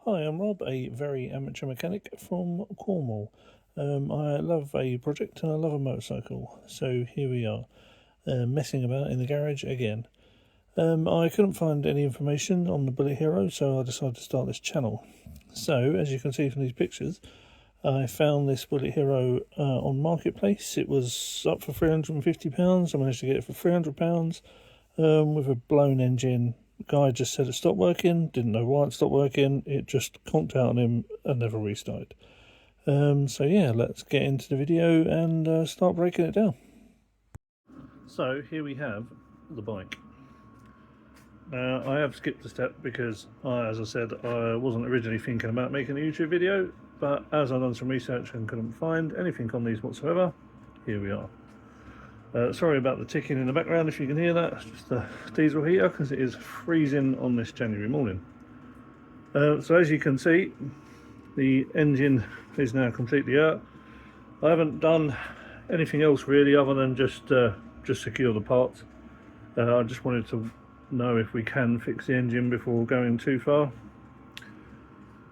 Hi, I'm Rob, a very amateur mechanic from Cornwall. I love a project and I love a motorcycle, so here we are, messing about in the garage again. I couldn't find any information on the Bullit Hero, so I decided to start this channel. So, as you can see from these pictures, I found this Bullit Hero on Marketplace. It was up for £350. I managed to get it for £300 with a blown engine. The guy just said it stopped working, didn't know why it stopped working, it just conked out on him and never restarted. So yeah, let's get into the video and start breaking it down. So here we have the bike. Now I have skipped a step because as I said, I wasn't originally thinking about making a YouTube video, but as I've done some research and couldn't find anything on these whatsoever, here we are. Sorry about the ticking in the background if you can hear that. It's just the diesel heater because it is freezing on this January morning. So as you can see, the engine is now completely out. I haven't done anything else really other than just secure the parts. I just wanted to know if we can fix the engine before going too far.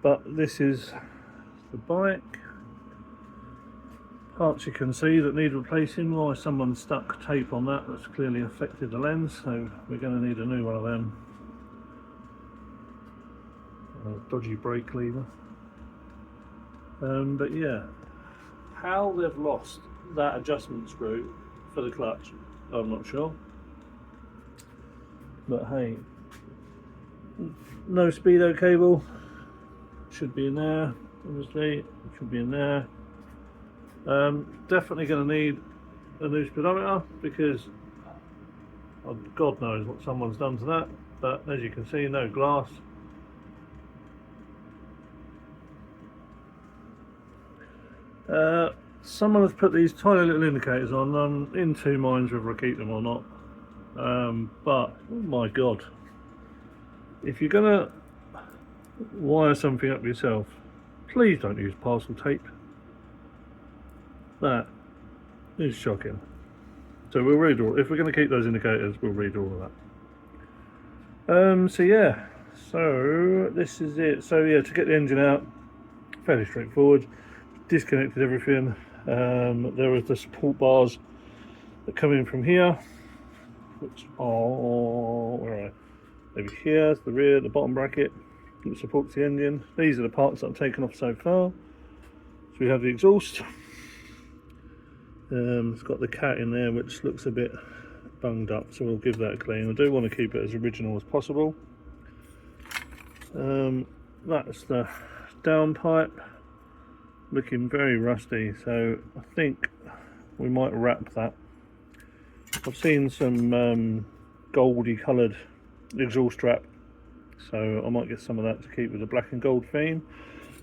But this is the bike. Parts you can see that need replacing. Why someone stuck tape on that, that's clearly affected the lens, so we're going to need a new one of them. Dodgy brake lever. But yeah, how they've lost that adjustment screw for the clutch, I'm not sure. But hey, no speedo cable, should be in there, obviously, it should be in there. Definitely going to need a new speedometer because God knows what someone's done to that, but as you can see, no glass. Someone has put these tiny little indicators on. I'm in two minds whether I keep them or not, but oh my God, if you're going to wire something up yourself, please don't use parcel tape. That is shocking. So we'll read all, if we're going to keep those indicators, we'll read all of that. So yeah, so this is it. So yeah, to get the engine out, fairly straightforward. Disconnected everything. There are the support bars that come in from here, which are, where are they? Over here, the rear, the bottom bracket that supports the engine. These are the parts that I've taken off so far. So we have the exhaust. It's got the cat in there which looks a bit bunged up, so we'll give that a clean. I do want to keep it as original as possible. That's the downpipe, looking very rusty, so I think we might wrap that. I've seen some goldy coloured exhaust strap, so I might get some of that to keep with the black and gold theme.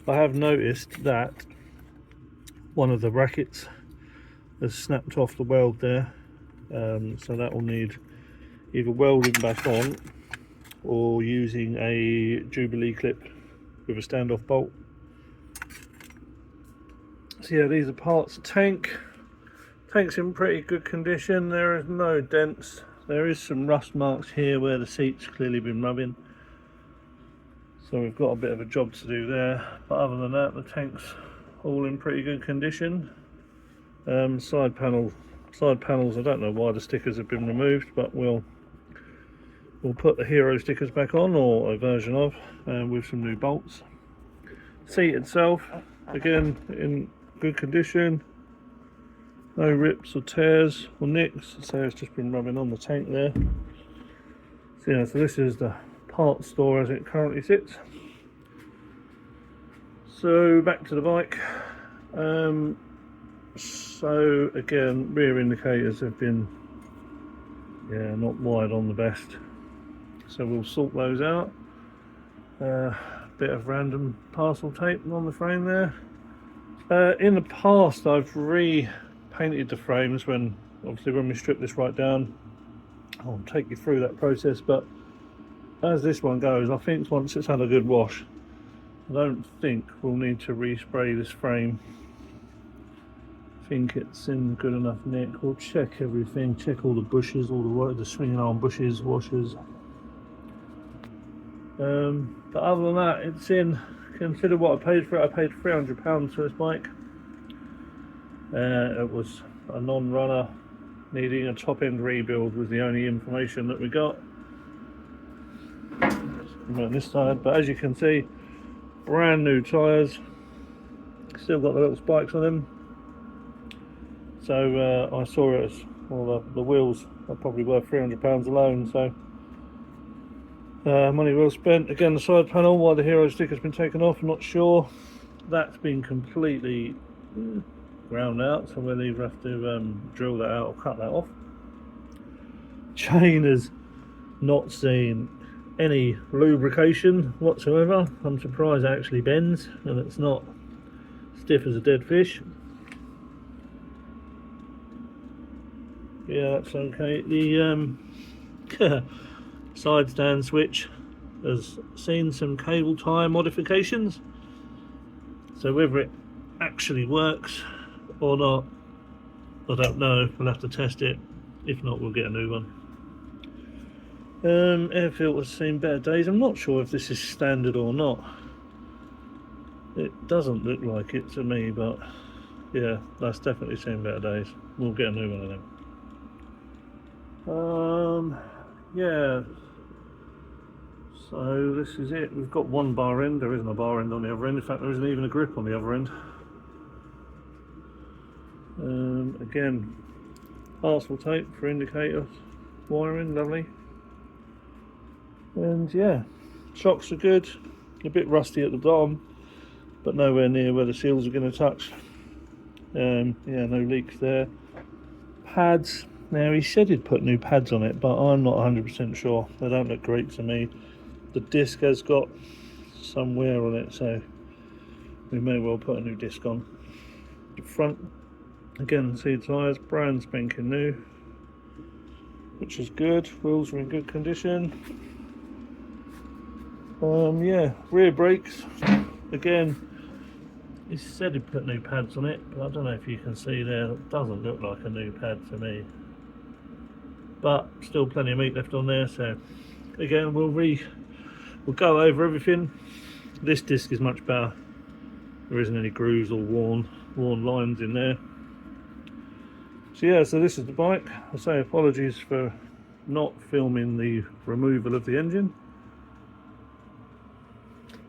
I have noticed that one of the brackets has snapped off the weld there, so that will need either welding back on or using a Jubilee clip with a standoff bolt. So yeah, these are parts. Tank's in pretty good condition. There is no dents. There is some rust marks here where the seat's clearly been rubbing, so we've got a bit of a job to do there, but other than that, the tank's all in pretty good condition. Side panels, I don't know why the stickers have been removed, but we'll put the Hero stickers back on, or a version of, with some new bolts. Seat itself, again, in good condition, no rips or tears or nicks, so it's just been rubbing on the tank there. So yeah, so this is the parts store as it currently sits. So back to the bike. So again, rear indicators have been, yeah, not wired on the best, so we'll sort those out. Bit of random parcel tape on the frame there. In the past I've repainted the frames when we strip this right down. I'll take you through that process, but as this one goes, I think once it's had a good wash, I don't think we'll need to respray this frame. I think it's in good enough nick. We'll check everything, check all the bushes, all the swinging arm bushes, washers. But other than that, it's in consider what I paid for it. I paid £300 for this bike. It was a non-runner, needing a top-end rebuild was the only information that we got. On this side, but as you can see, brand new tyres, still got the little spikes on them. So I saw it as, well, the wheels are probably worth £300 alone, so money well spent. Again, the side panel, why the Hero sticker's been taken off, I'm not sure. That's been completely ground out, so we'll either have to drill that out or cut that off. Chain has not seen any lubrication whatsoever. I'm surprised it actually bends and it's not stiff as a dead fish. Yeah, that's okay. The side stand switch has seen some cable tie modifications, so whether it actually works or not, I don't know. We'll have to test it. If not, we'll get a new one. Air filter's seen better days. I'm not sure if this is standard or not. It doesn't look like it to me, but yeah, that's definitely seen better days. We'll get a new one of them. Yeah, so this is it. We've got one bar end. There isn't a bar end on the other end. In fact, there isn't even a grip on the other end. Again, parcel tape for indicator wiring, lovely. And yeah, shocks are good. A bit rusty at the bottom, but nowhere near where the seals are going to touch. Yeah, no leaks there. Pads. Now, he said he'd put new pads on it, but I'm not 100% sure. They don't look great to me. The disc has got some wear on it, so we may well put a new disc on. The front, again, see tyres, brand spanking new, which is good. Wheels are in good condition. Yeah, rear brakes, again, he said he'd put new pads on it, but I don't know if you can see there, it doesn't look like a new pad to me. But still plenty of meat left on there, so again we'll go over everything. This disc is much better. There isn't any grooves or worn lines in there. So yeah, so this is the bike. I say apologies for not filming the removal of the engine.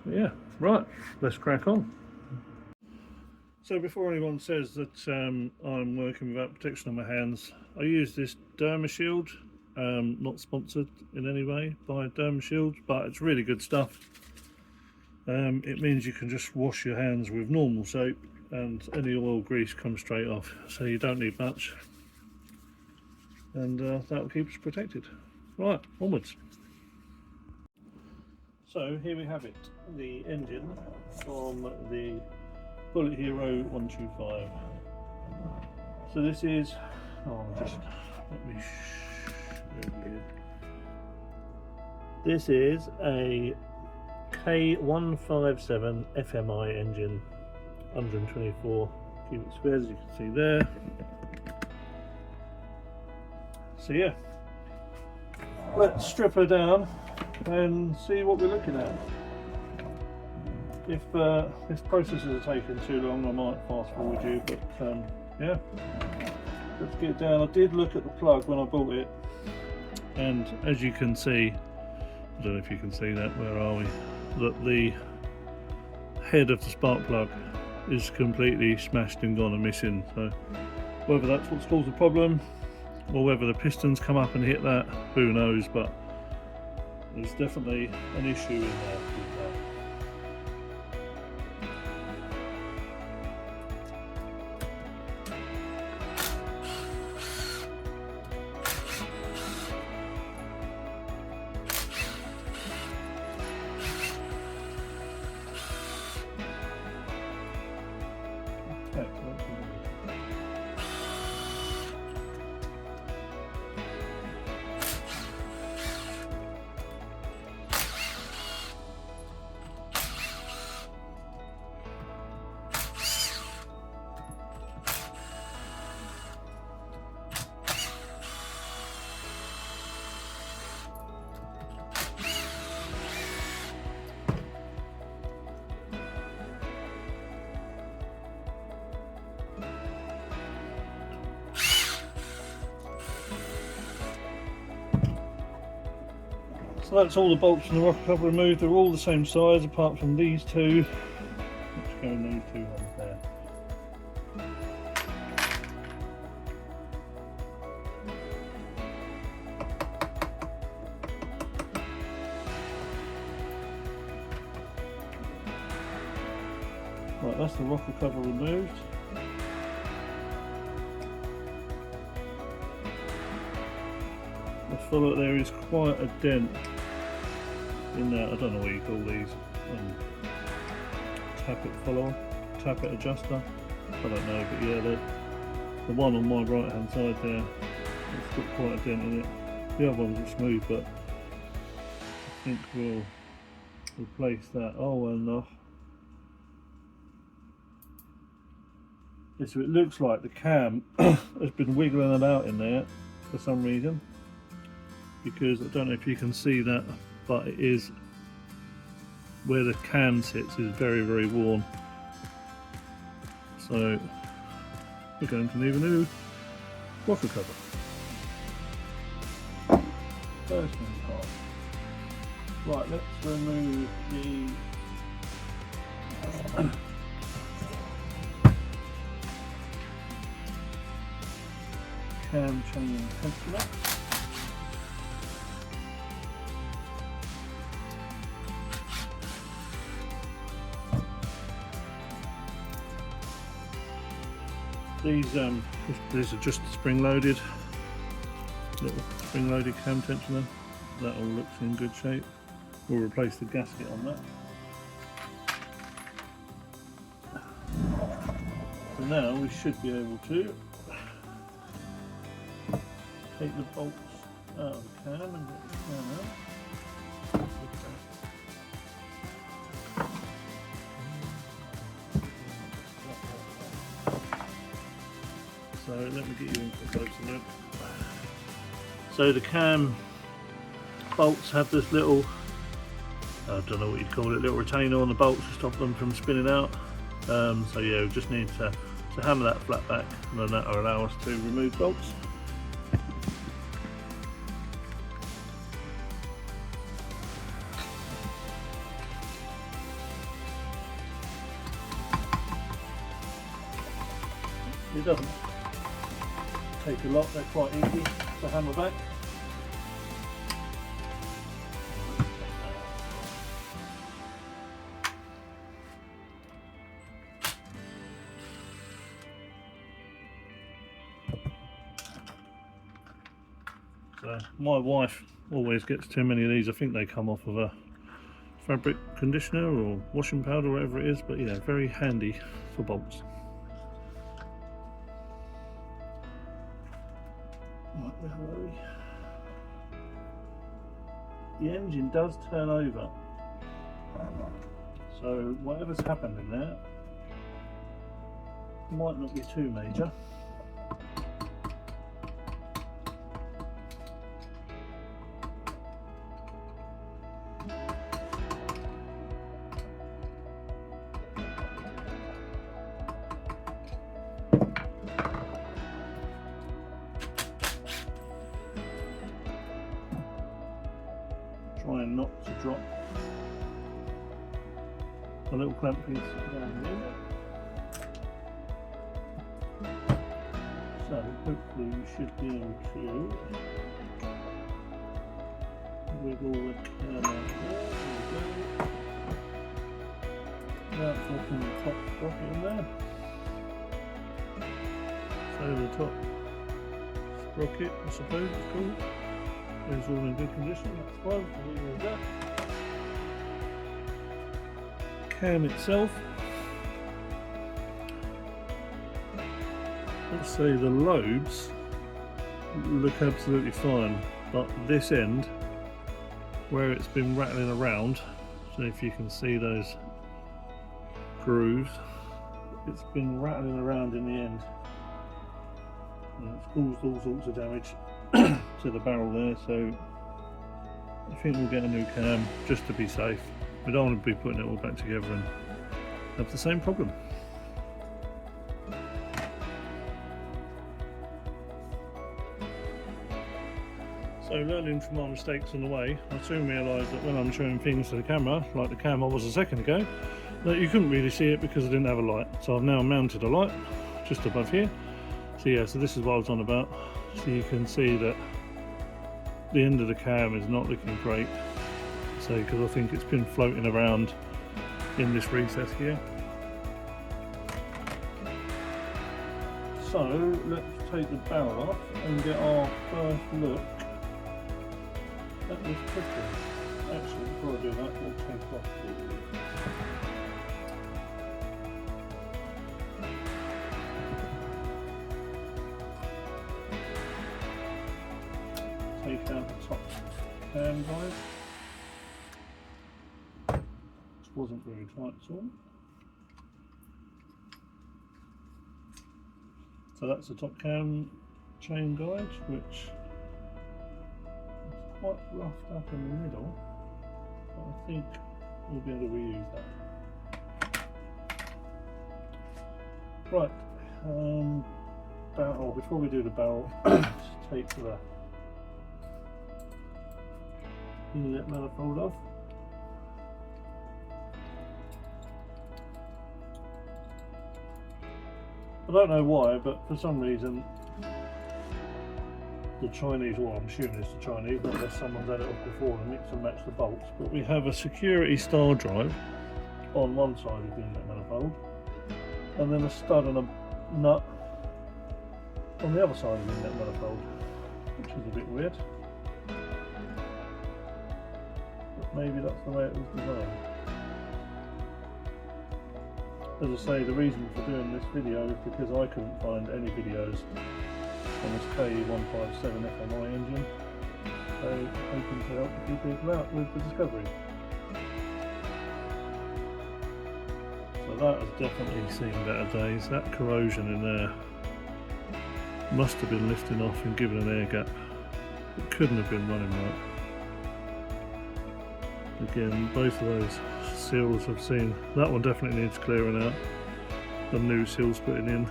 Yeah, right, let's crack on. So before anyone says that I'm working without protection on my hands, I use this Derma Shield, not sponsored in any way by Derma Shield, but it's really good stuff. It means you can just wash your hands with normal soap and any oil grease comes straight off, so you don't need much, and that'll keep us protected. Right, onwards. So here we have it, the engine from the Bullit Hero 125. So this is, just let me show you. This is a K157 FMI engine, 124 cubic squares, as you can see there. So yeah, let's strip her down and see what we're looking at. If this process has taken too long, I might fast forward you, but yeah, let's get it down. I did look at the plug when I bought it, and as you can see, I don't know if you can see that, where are we, that the head of the spark plug is completely smashed and gone and missing. So whether that's what's caused the problem or whether the pistons come up and hit that, who knows, but there's definitely an issue in there with that. So that's all the bolts from the rocker cover removed. They're all the same size apart from these two. Let's go in these two ones there. Right, that's the rocker cover removed. I feel like there is quite a dent in that. I don't know what you call these. Tappet follower, tappet adjuster. I don't know, but yeah, the one on my right hand side there, it's got quite a dent in it. The other ones are smooth, but I think we'll replace that. Oh, and so it looks like the cam has been wiggling about in there for some reason, because I don't know if you can see that, but it is where the cam sits is very, very worn. So we're going to need a new rocker cover. First one off. Right, let's remove the cam chain tensioner. These are just spring-loaded, little spring-loaded cam tensioner. That all looks in good shape. We'll replace the gasket on that. So now we should be able to take the bolts out of the cam and get the cam out. So let me get you in for a closer look. So the cam bolts have this little, I don't know what you'd call it, little retainer on the bolts to stop them from spinning out. So yeah, we just need to hammer that flat back, and then that will allow us to remove bolts. It doesn't take a lot, they're quite easy to hammer back. So my wife always gets too many of these. I think they come off of a fabric conditioner or washing powder or whatever it is, but yeah, very handy for bolts. The engine does turn over, so whatever's happened in there might not be too major. Trying not to drop a little clamp piece down here. So hopefully we should be able to wiggle the cam out there. There we go. Now dropping the top sprocket in there. So the top sprocket, I suppose it's called, is all in good condition. That's fine. We'll leave that. Cam itself, let's say the lobes look absolutely fine, but this end where it's been rattling around, so if you can see those grooves, it's been rattling around in the end, and it's caused all sorts of damage to the barrel there. So I think we'll get a new cam just to be safe. We don't want to be putting it all back together and have the same problem. So So learning from our mistakes on the way, I soon realised that when I'm showing things to the camera, like the camera was a second ago, that you couldn't really see it because I didn't have a light. So I've now mounted a light just above here. So yeah, so this is what I was on about. So you can see that the end of the cam is not looking great. So because I think it's been floating around in this recess here. So let's take the barrel off and get our first look at this piston. Actually, before I do that, we'll take off take out the top cam guide. This wasn't very tight at all. So that's the top cam chain guide, which is quite roughed up in the middle, but I think we'll be able to reuse that. Right, before we do the barrel, just take the inlet manifold off. I don't know why, but for some reason the Chinese, or I'm assuming it's the Chinese, not unless someone's had it off before and mix and match the bolts, but we have a security star drive on one side of the inlet manifold and then a stud and a nut on the other side of the inlet manifold, which is a bit weird, but maybe that's the way it was designed. As I say, the reason for doing this video is because I couldn't find any videos on this K157 FMI engine, so hoping to help a few people out with the discovery. So that has definitely seen better days. That corrosion in there must have been lifting off and giving an air gap. It couldn't have been running right. Again, both of those seals I've seen. That one definitely needs clearing out. The new seals putting in.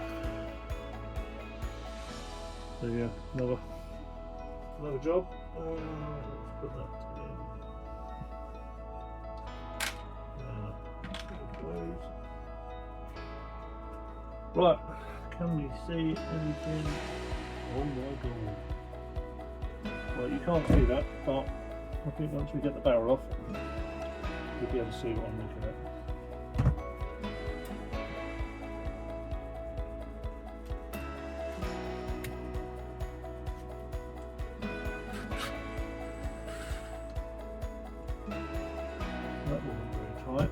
So yeah, another job. Let's put that in. Right, can we see anything? Oh my god. Well, you can't see that, but I think once we get the barrel off, we'll be able to see what I'm looking at. That wasn't very tight.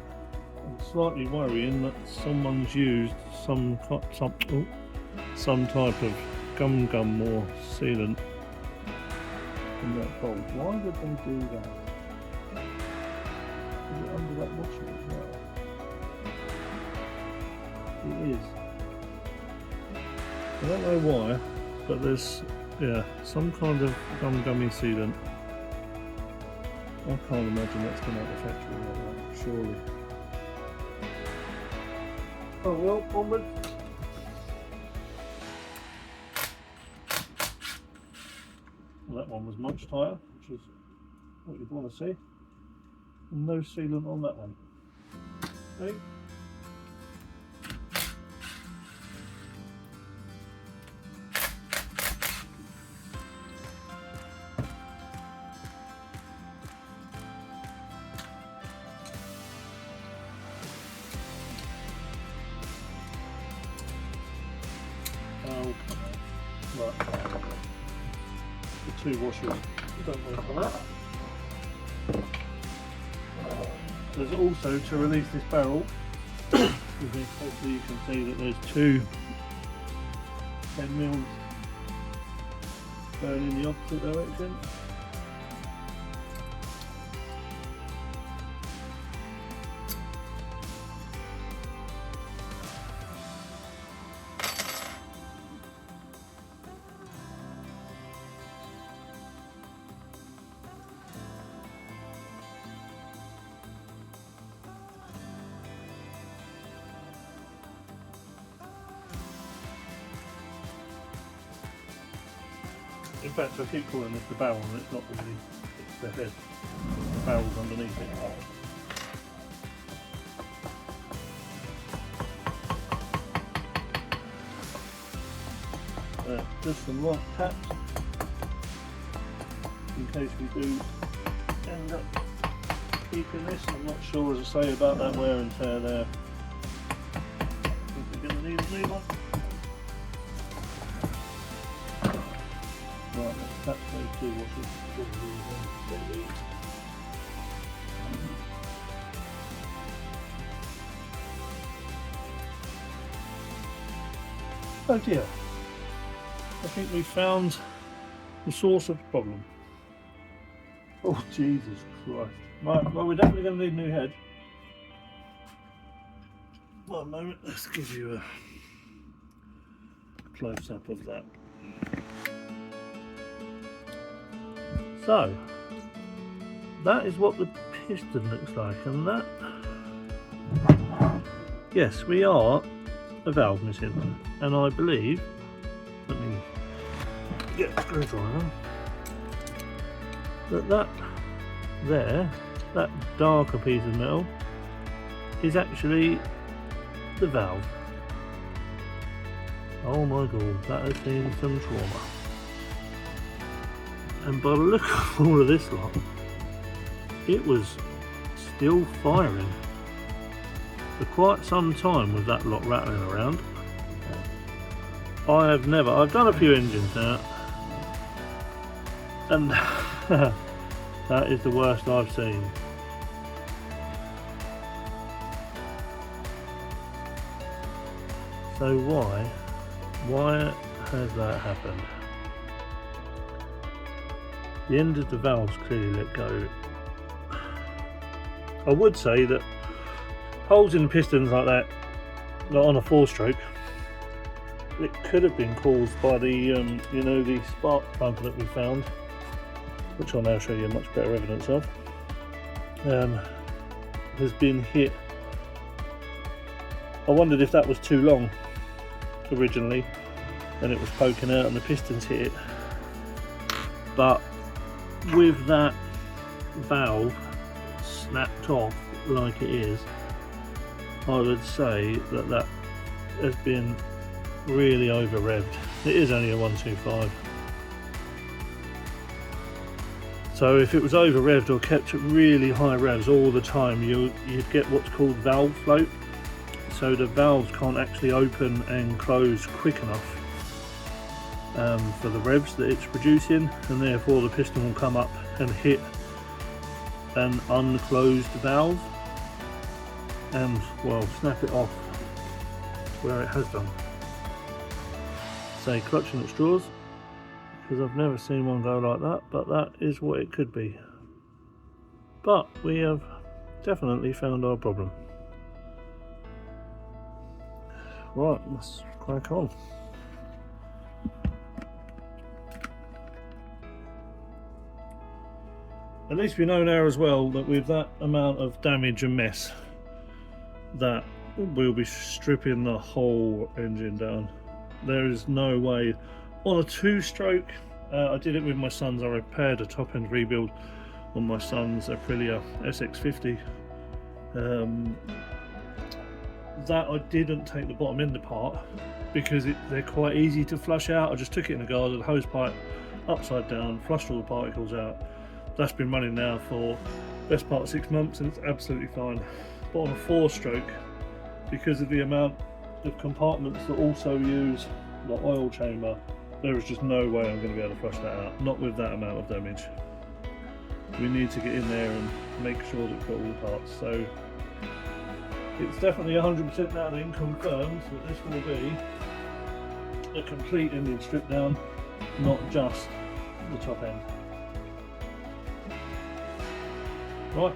I'm slightly worrying that someone's used some type of gum or sealant in that bolt. Why would they do that? Is it under that washer as well? It is. I don't know why, but there's some kind of gummy sealant. I can't imagine that's come out of the factory like that, surely. Oh well, onward. Well, that one was much tighter, which is what you'd want to see. And no sealant on that one. Okay. Right. The two washers don't work on that. There's also, to release this barrel, hopefully you can see that there's two 10mm going in the opposite direction. In fact, I keep calling this the barrel, and it's not really, it's the head. The barrel's underneath it. Just some light taps in case we do end up keeping this. I'm not sure, as I say, about that wear and tear there. I think we're going to need a new one. Right, let's tap those two washers. Oh dear. I think we found the source of the problem. Oh Jesus Christ. Right, well we're definitely going to need a new head. One moment, let's give you a close up of that. So, that is what the piston looks like, and that, yes, we are a valve missing, and I believe, let me get a screwdriver, that there, that darker piece of metal is actually the valve. Oh my god, that has seen some trauma. And by the look of all of this lot, it was still firing for quite some time with that lot rattling around. I've done a few engines now, and that is the worst I've seen. So why has that happened? The end of the valve's clearly let go. I would say that holes in pistons like that, like on a 4-stroke, it could have been caused by the you know, the spark plug that we found, which I'll now show you much better evidence of, has been hit. I wondered if that was too long originally and it was poking out and the pistons hit it, but with that valve snapped off like it is, I would say that that has been really over revved. It is only a 125, so if it was over revved or kept at really high revs all the time, you'd get what's called valve float. So the valves can't actually open and close quick enough for the revs that it's producing, and therefore the piston will come up and hit an unclosed valve and, well, snap it off where it has done. Say clutching at straws, because I've never seen one go like that, but that is what it could be. But we have definitely found our problem. Right, let's crack on. At least we know now as well that with that amount of damage and mess, that we'll be stripping the whole engine down. There is no way. On a 2-stroke, I did it with my son's. I repaired a top-end rebuild on my son's Aprilia SX50. That I didn't take the bottom end apart because they're quite easy to flush out. I just took it in the garden, hose pipe upside down, flushed all the particles out. That's been running now for best part of 6 months and it's absolutely fine. But on a 4-stroke, because of the amount of compartments that also use the oil chamber, there is just no way I'm going to be able to flush that out, not with that amount of damage. We need to get in there and make sure that we've got all the parts. So it's definitely 100% now then confirmed that this will be a complete engine strip down, not just the top end. Right,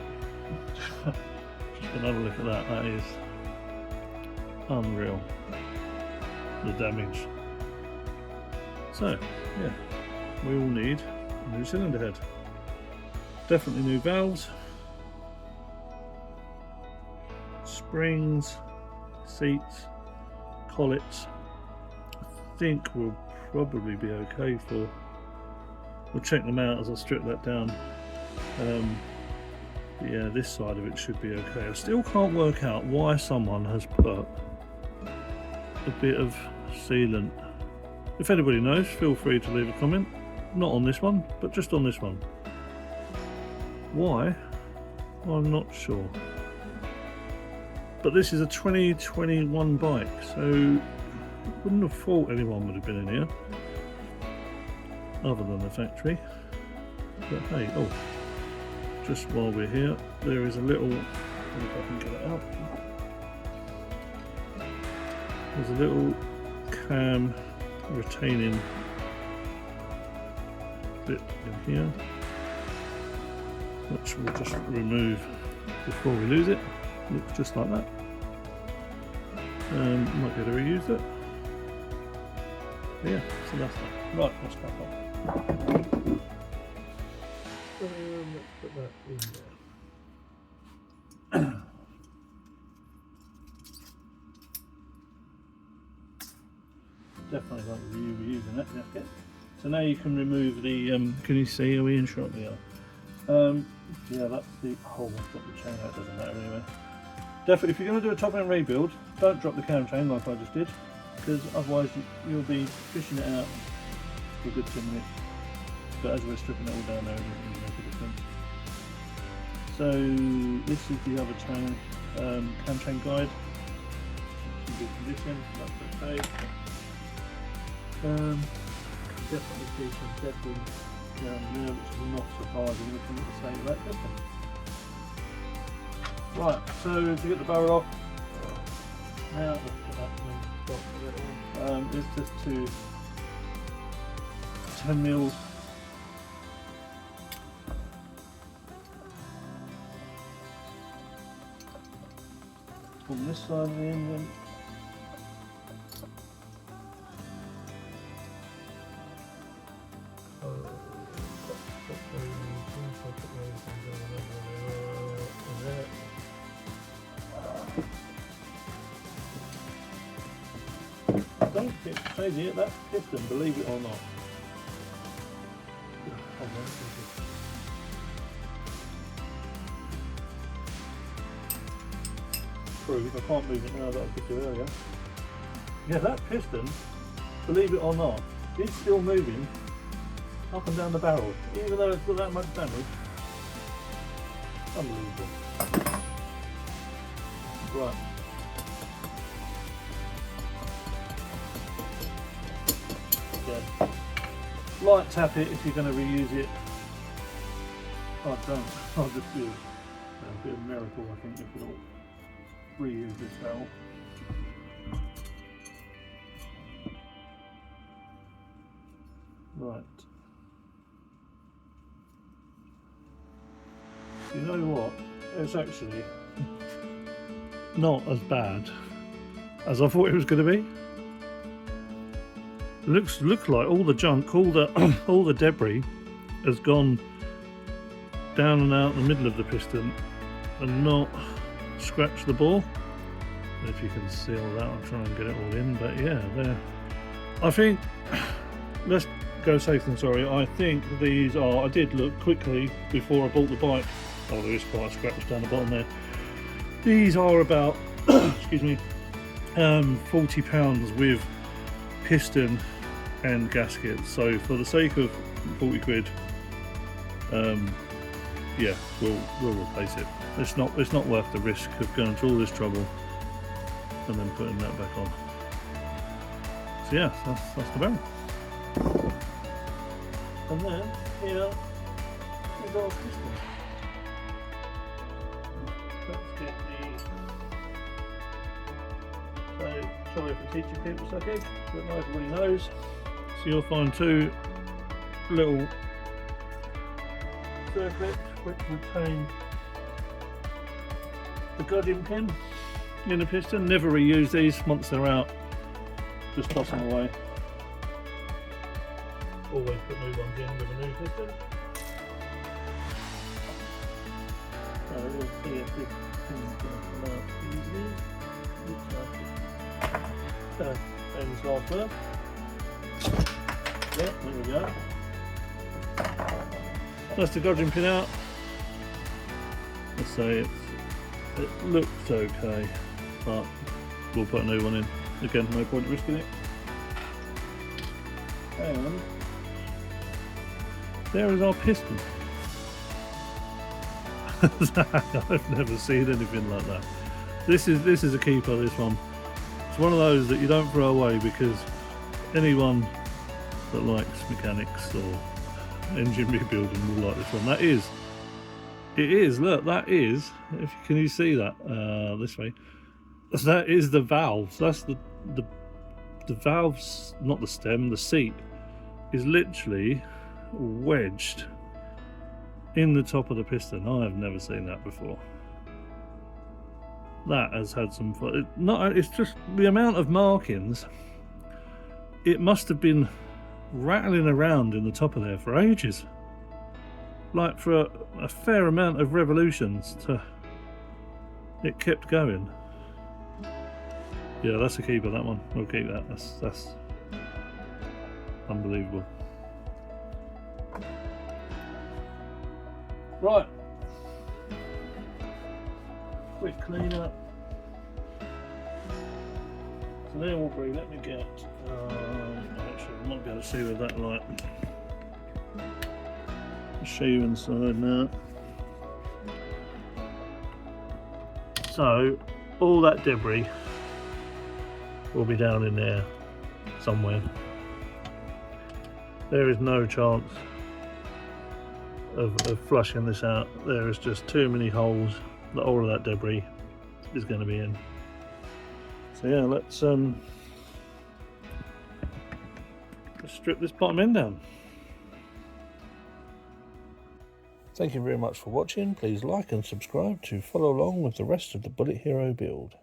just another look at that. That is unreal, the damage. So yeah, we will need a new cylinder head, definitely new valves, springs, seats, collets. I think we'll probably be okay for we'll check them out as I strip that down. Yeah, this side of it should be okay. I still can't work out why someone has put a bit of sealant. If anybody knows, feel free to leave a comment. Not on this one, but just on this one. Why? I'm not sure. But this is a 2021 bike, so wouldn't have thought anyone would have been in here other than the factory. But hey, oh, just while we're here, there is a little, if I can get it out, there's a little cam retaining bit in here, which we'll just remove before we lose it. Looks just like that. Might be able to reuse it. But yeah, so that's that. Right, let's crack on. Let's put that in there. Definitely like reusing that jacket. So now you can remove the, can you see, are we in shot? We are. Yeah, that's the, oh, I've got the chain out, doesn't matter anyway. Definitely, if you're going to do a top end rebuild, don't drop the cam chain like I just did, because otherwise you'll be fishing it out for a good 10 minutes. But as we're stripping it all down there, it doesn't really make a difference. So this is the other chain, cam chain guide. It's in good condition, that's okay. Definitely see some deadwood down there, which is not surprising looking at the state of that deadwood. Right, so to get the barrel off, now let's put that in, it's just to 10 mils on this side of the engine. Don't get crazy at that piston, believe it or not. Prove, I can't move it now that I could do earlier. Yeah, that piston, believe it or not, is still moving up and down the barrel, even though it's got that much damage. Unbelievable. Right. Yeah. Light tap it if you're going to reuse it. I don't. I'll just do a bit of miracle, I think, if we'll reuse this barrel. Right. You know what? It's actually not as bad as I thought it was going to be. Looks like all the junk, all the debris has gone down and out the middle of the piston and not scratched the bore. If you can see all that, I'll try and get it all in. But yeah, there. I think let's go safe than sorry. I think these are. I did look quickly before I bought the bike. Oh, there is quite a scratch down the bottom there. These are about excuse me, £40 with piston and gasket. So for the sake of 40 quid, yeah, we'll replace it. It's not worth the risk of going through all this trouble and then putting that back on. So yeah, that's the barrel. And then here is our piston. Let's get the, so sorry for teaching people sucking, but not everybody knows. So you'll find two little circlets which retain the guiding pin in the piston. Never reuse these once they're out, just toss them away. Always put new ones in with a new piston. So we'll see if this thing's going to come out easily. Looks like it. Famous last word. Yeah, there we go. That's the dodging pin out. Let's say it looks okay, but we'll put a new one in. Again, no point risking it. And there is our piston. I've never seen anything like that. This is a keeper, this one. It's one of those that you don't throw away, because anyone that likes mechanics or engine rebuilding will like this one. It is, look, that is, can you see that this way? That is the valves. That's the valves, not the stem, the seat is literally wedged in the top of the piston. I have never seen that before. That has had some fun. It's just the amount of markings. It must have been rattling around in the top of there for ages. Like for a fair amount of revolutions it kept going. Yeah, that's a keeper, that one. We'll keep that. That's unbelievable. Right. Quick clean up. So there will be, let me get, actually I might be able to see with that light. I'll show you inside now. So, all that debris will be down in there somewhere. There is no chance of flushing this out. There is just too many holes that all of that debris is going to be in. So yeah, let's strip this bottom end down. Thank you very much for watching. Please like and subscribe to follow along with the rest of the Bullit Hero build.